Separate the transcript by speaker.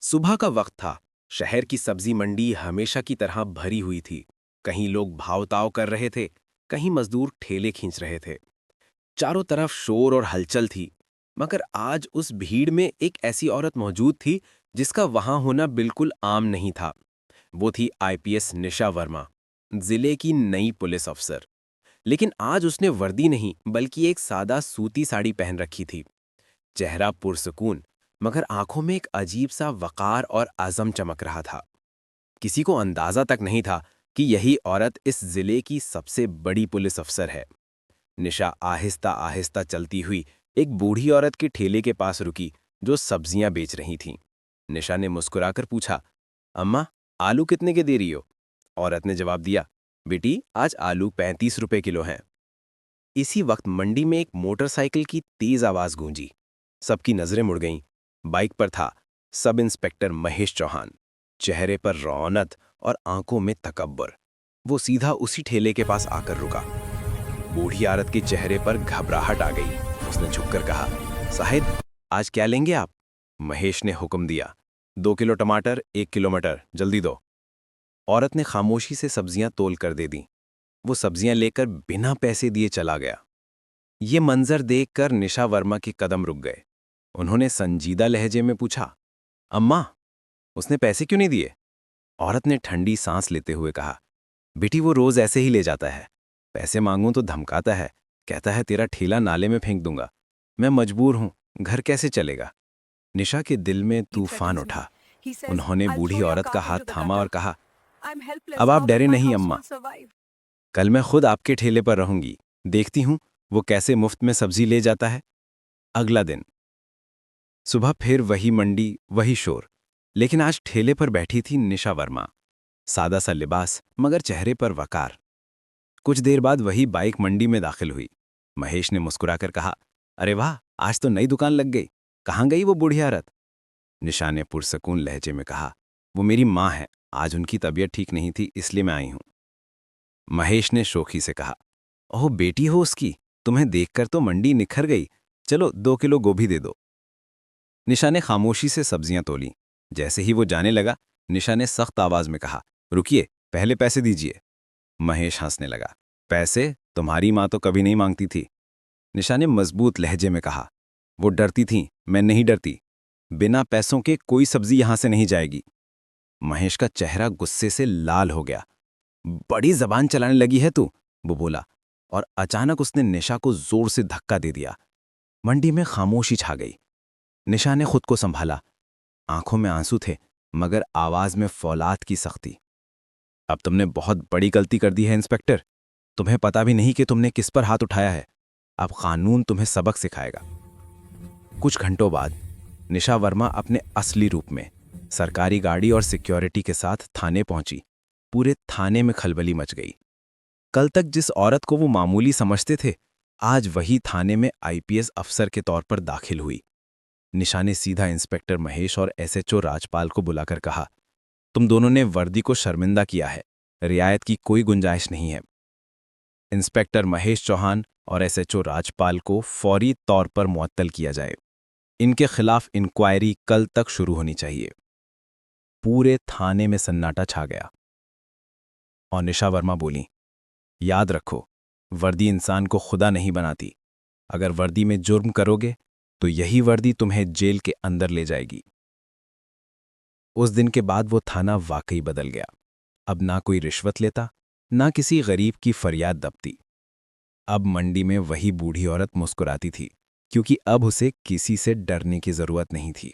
Speaker 1: सुबह का वक्त था। शहर की सब्जी मंडी हमेशा की तरह भरी हुई थी। कहीं लोग भाव-ताव कर रहे थे, कहीं मजदूर ठेले खींच रहे थे। चारों तरफ शोर और हलचल थी, मगर आज उस भीड़ में एक ऐसी औरत मौजूद थी जिसका वहां होना बिल्कुल आम नहीं था। वो थी आईपीएस निशा वर्मा, जिले की नई पुलिस अफसर। लेकिन आज उसने वर्दी नहीं बल्कि एक सादा सूती साड़ी पहन रखी थी। चेहरा पुरसुकून, मगर आंखों में एक अजीब सा वकार और आज़म चमक रहा था। किसी को अंदाजा तक नहीं था कि यही औरत इस जिले की सबसे बड़ी पुलिस अफसर है। निशा आहिस्ता आहिस्ता चलती हुई एक बूढ़ी औरत के ठेले के पास रुकी, जो सब्जियां बेच रही थीं। निशा ने मुस्कुराकर पूछा, अम्मा, आलू कितने के दे रही हो? औरत ने जवाब दिया, बेटी, आज आलू 35 रुपए किलो हैं। इसी वक्त मंडी में एक मोटरसाइकिल की तेज आवाज गूंजी। सबकी नजरें मुड़ गईं। बाइक पर था सब इंस्पेक्टर महेश चौहान, चेहरे पर रौनक और आंखों में तकब्बुर। वो सीधा उसी ठेले के पास आकर रुका। बूढ़ी औरत के चेहरे पर घबराहट आ गई। उसने झुककर कहा, साहिब, आज क्या लेंगे आप? महेश ने हुक्म दिया, 2 किलो टमाटर, 1 किलो मटर, जल्दी दो। औरत ने खामोशी से सब्जियां तोल कर दे दी। वो सब्जियां लेकर बिना पैसे दिए चला गया। ये मंजर देखकर निशा वर्मा के कदम रुक गए। उन्होंने संजीदा लहजे में पूछा, अम्मा, उसने पैसे क्यों नहीं दिए? औरत ने ठंडी सांस लेते हुए कहा, बेटी, वो रोज ऐसे ही ले जाता है। पैसे मांगूं तो धमकाता है, कहता है तेरा ठेला नाले में फेंक दूंगा। मैं मजबूर हूं, घर कैसे चलेगा? निशा के दिल में तूफान उठा। उन्होंने बूढ़ी औरत का हाथ थामा और कहा, अब आप डरे नहीं अम्मा, कल मैं खुद आपके ठेले पर रहूंगी। देखती हूं वो कैसे मुफ्त में सब्जी ले जाता है। अगला दिन सुबह फिर वही मंडी, वही शोर, लेकिन आज ठेले पर बैठी थी निशा वर्मा। सादा सा लिबास, मगर चेहरे पर वकार। कुछ देर बाद वही बाइक मंडी में दाखिल हुई। महेश ने मुस्कुराकर कहा, अरे वाह, आज तो नई दुकान लग गई। कहाँ गई वो बूढ़ी औरत? निशा ने पुरसकून लहजे में कहा, वो मेरी माँ है, आज उनकी तबीयत ठीक नहीं थी, इसलिए मैं आई हूं। महेश ने शोखी से कहा, ओह, बेटी हो उसकी, तुम्हें देखकर तो मंडी निखर गई। चलो 2 किलो गोभी दे दो। निशा ने खामोशी से सब्जियां तोली। जैसे ही वो जाने लगा, निशा ने सख्त आवाज में कहा, रुकिए, पहले पैसे दीजिए। महेश हंसने लगा, पैसे? तुम्हारी माँ तो कभी नहीं मांगती थी। निशा ने मजबूत लहजे में कहा, वो डरती थी, मैं नहीं डरती। बिना पैसों के कोई सब्जी यहां से नहीं जाएगी। महेश का चेहरा गुस्से से लाल हो गया। बड़ी जबान चलाने लगी है तू, वो बोला, और अचानक उसने निशा को जोर से धक्का दे दिया। मंडी में खामोशी छा गई। निशा ने खुद को संभाला। आंखों में आंसू थे, मगर आवाज में फौलाद की सख्ती। अब तुमने बहुत बड़ी गलती कर दी है इंस्पेक्टर। तुम्हें पता भी नहीं कि तुमने किस पर हाथ उठाया है। अब कानून तुम्हें सबक सिखाएगा। कुछ घंटों बाद निशा वर्मा अपने असली रूप में सरकारी गाड़ी और सिक्योरिटी के साथ थाने पहुंची। पूरे थाने में खलबली मच गई। कल तक जिस औरत को वो मामूली समझते थे, आज वही थाने में आईपीएस अफसर के तौर पर दाखिल हुई। निशा ने सीधा इंस्पेक्टर महेश और एसएचओ राजपाल को बुलाकर कहा, तुम दोनों ने वर्दी को शर्मिंदा किया है, रियायत की कोई गुंजाइश नहीं है। इंस्पेक्टर महेश चौहान और एसएचओ राजपाल को फौरी तौर पर मुअत्तल किया जाए। इनके खिलाफ इंक्वायरी कल तक शुरू होनी चाहिए। पूरे थाने में सन्नाटा छा गया। और निशा वर्मा बोली, याद रखो, वर्दी इंसान को खुदा नहीं बनाती। अगर वर्दी में जुर्म करोगे तो यही वर्दी तुम्हें जेल के अंदर ले जाएगी। उस दिन के बाद वो थाना वाकई बदल गया। अब ना कोई रिश्वत लेता, ना किसी गरीब की फरियाद दबती। अब मंडी में वही बूढ़ी औरत मुस्कुराती थी, क्योंकि अब उसे किसी से डरने की जरूरत नहीं थी।